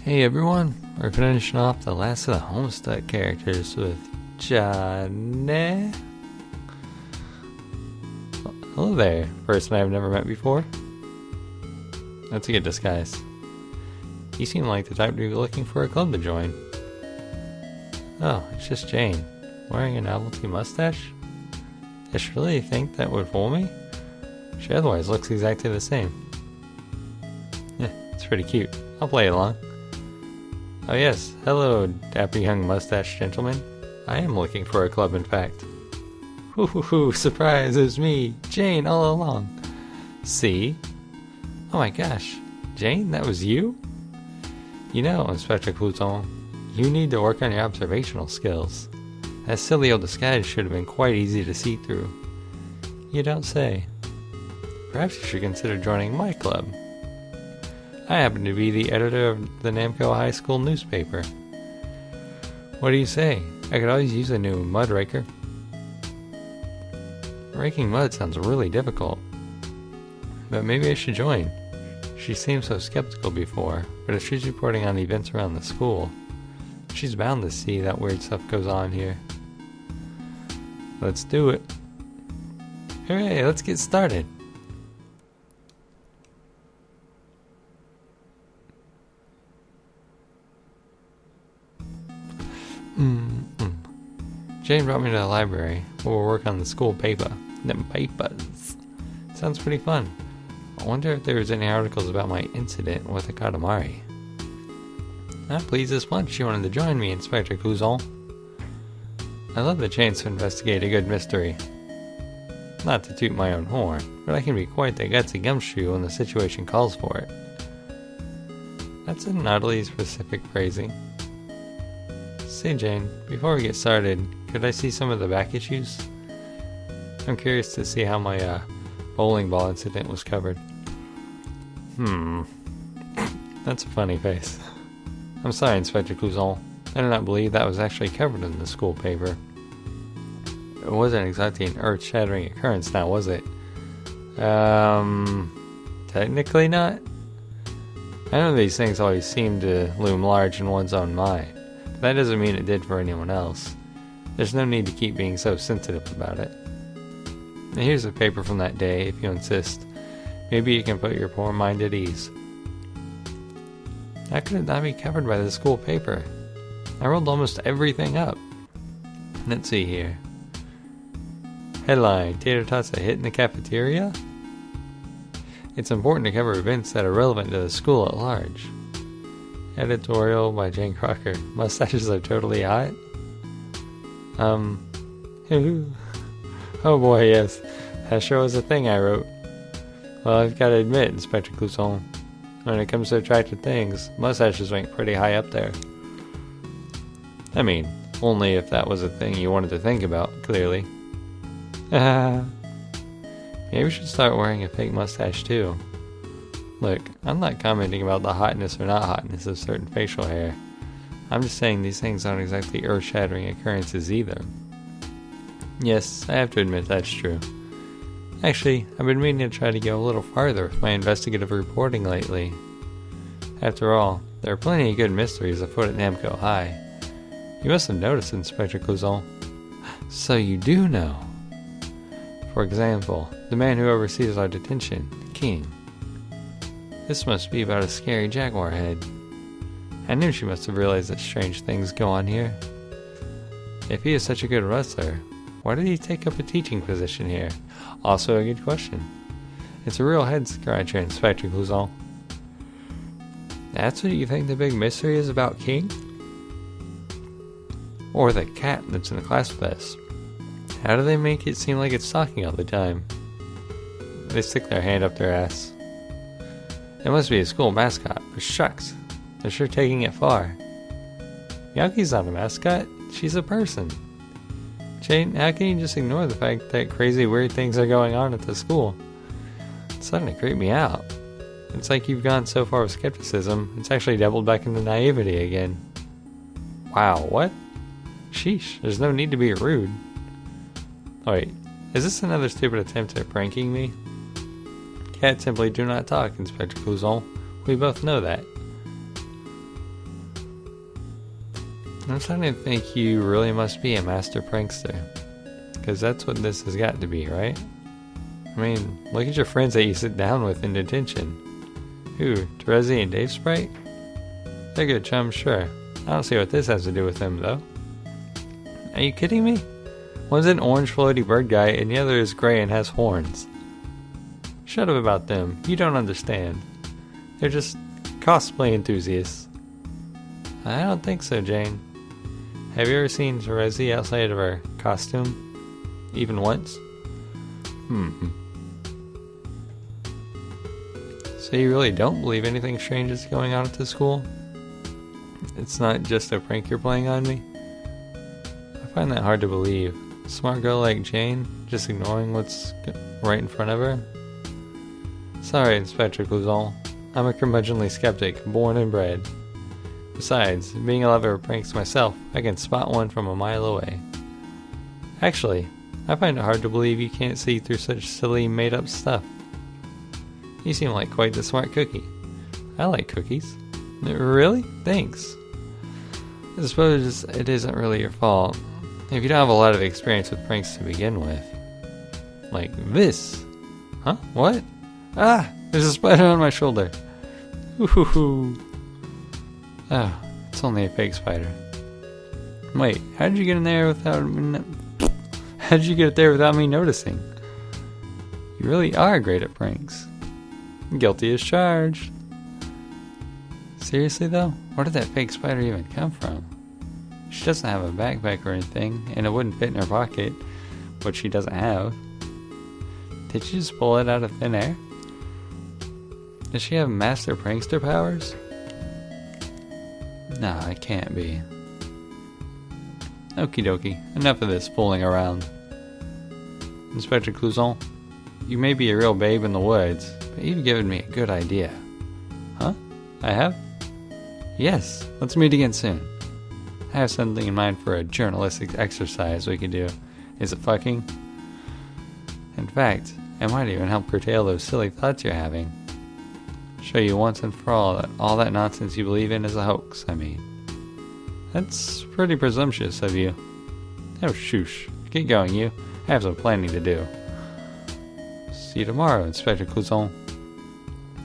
Hey everyone, we're finishing off the last of the Homestuck characters with Johnny. Hello there, person I've never met before. That's a good disguise. You seem like the type to be looking for a club to join. Oh, it's just Jane, wearing a novelty mustache? Does she really think that would fool me? She otherwise looks exactly the same. Yeah, it's pretty cute. I'll play along. Oh yes, hello, dapper young mustache gentleman. I am looking for a club, in fact. Hoo, surprise, it's me, Jane, all along. See? Oh my gosh, Jane, that was you? You know, Inspector Clouton, you need to work on your observational skills. That silly old disguise should have been quite easy to see through. You don't say. Perhaps you should consider joining my club. I happen to be the editor of the Namco High School newspaper. What do you say? I could always use a new mud raker. Raking mud sounds really difficult. But maybe I should join. She seemed so skeptical before, but if she's reporting on the events around the school, she's bound to see that weird stuff goes on here. Let's do it. Hooray, let's get started. Jane brought me to the library where we'll work on the school paper. Them papers. Sounds pretty fun. I wonder if there was any articles about my incident with the Katamari. That pleased us much she wanted to join me, Inspector Clouton. I love the chance to investigate a good mystery. Not to toot my own horn, but I can be quite the gutsy gumshoe when the situation calls for it. That's an oddly specific phrasing. Say Jane, before we get started, could I see some of the back issues? I'm curious to see how my bowling ball incident was covered. That's a funny face. I'm sorry, Inspector Clouton. I do not believe that was actually covered in the school paper. It wasn't exactly an earth-shattering occurrence now, was it? Technically not. I know these things always seem to loom large in one's own mind. That doesn't mean it did for anyone else. There's no need to keep being so sensitive about it. And here's a paper from that day, if you insist. Maybe you can put your poor mind at ease. How could it not be covered by the school paper? I rolled almost everything up. Let's see here. Headline, Tater Tots a hit in the cafeteria? It's important to cover events that are relevant to the school at large. Editorial by Jane Crocker. Mustaches are totally hot? Oh boy, yes. That sure was a thing I wrote. Well, I've got to admit, Inspector Clouton, when it comes to attractive things, mustaches rank pretty high up there. I mean, only if that was a thing you wanted to think about, clearly. Maybe we should start wearing a fake mustache too. Look, I'm not commenting about the hotness or not hotness of certain facial hair. I'm just saying these things aren't exactly earth-shattering occurrences either. Yes, I have to admit that's true. Actually, I've been meaning to try to go a little farther with my investigative reporting lately. After all, there are plenty of good mysteries afoot at Namco High. You must have noticed, Inspector Clouton. So you do know. For example, the man who oversees our detention, the King. This must be about a scary jaguar head. I knew she must have realized that strange things go on here. If he is such a good wrestler, why did he take up a teaching position here? Also a good question. It's a real head scratcher, Inspector Clouton. That's what you think the big mystery is about King? Or the cat that's in the class with us? How do they make it seem like it's talking all the time? They stick their hand up their ass. It must be a school mascot, but shucks, they're sure taking it far. Yaki's not a mascot, she's a person. Jane, how can you just ignore the fact that crazy weird things are going on at the school? It's starting to creep me out. It's like you've gone so far with skepticism, it's actually doubled back into naivety again. Wow, what? Sheesh, there's no need to be rude. Wait, is this another stupid attempt at pranking me? Cats simply do not talk, Inspector Clouton. We both know that. I'm starting to think you really must be a master prankster. Because that's what this has got to be, right? I mean, look at your friends that you sit down with in detention. Who, Terezi and Dave Sprite? They're good chums, sure. I don't see what this has to do with them, though. Are you kidding me? One's an orange floaty bird guy, and the other is gray and has horns. Shut up about them. You don't understand. They're just cosplay enthusiasts. I don't think so, Jane. Have you ever seen Terezi outside of her costume? Even once? So you really don't believe anything strange is going on at the school? It's not just a prank you're playing on me? I find that hard to believe. A smart girl like Jane, just ignoring what's right in front of her? Sorry, Inspector Clouzon. I'm a curmudgeonly skeptic, born and bred. Besides, being a lover of pranks myself, I can spot one from a mile away. Actually, I find it hard to believe you can't see through such silly, made-up stuff. You seem like quite the smart cookie. I like cookies. Really? Thanks. I suppose it isn't really your fault. If you don't have a lot of experience with pranks to begin with. Like this. Huh? What? Ah! There's a spider on my shoulder. Ooh. Oh, it's only a fake spider. Wait, how did you get in there without me? How did you get it there without me noticing? You really are great at pranks. Guilty as charged. Seriously though, where did that fake spider even come from? She doesn't have a backpack or anything, and it wouldn't fit in her pocket, which she doesn't have. Did she just pull it out of thin air? Does she have master prankster powers? Nah, it can't be. Okie dokie, enough of this fooling around. Inspector Clouzon, you may be a real babe in the woods, but you've given me a good idea. Huh? I have? Yes, let's meet again soon. I have something in mind for a journalistic exercise we can do. Is it fucking? In fact, it might even help curtail those silly thoughts you're having. Show you once and for all that all that nonsense you believe in is a hoax, I mean. That's pretty presumptuous of you. Oh, shoosh. Get going, you. I have some planning to do. See you tomorrow, Inspector Clouzon.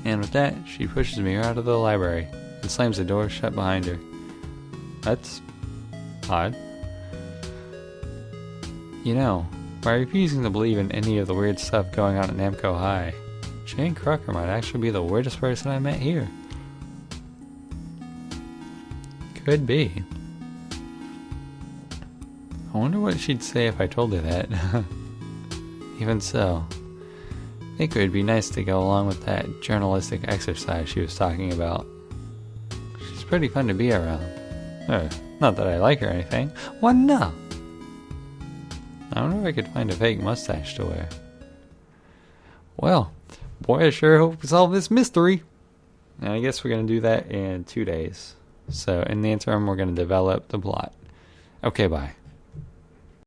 And with that, she pushes me out of the library and slams the door shut behind her. That's odd. You know, by refusing to believe in any of the weird stuff going on at Namco High, Jane Crocker might actually be the weirdest person I met here. Could be. I wonder what she'd say if I told her that. Even so, I think it would be nice to go along with that journalistic exercise she was talking about. She's pretty fun to be around. Not that I like her or anything. Why no? I wonder if I could find a fake mustache to wear. Well, boy, I sure hope we solve this mystery. And I guess we're going to do that in 2 days. So in the interim, we're going to develop the plot. Okay, bye.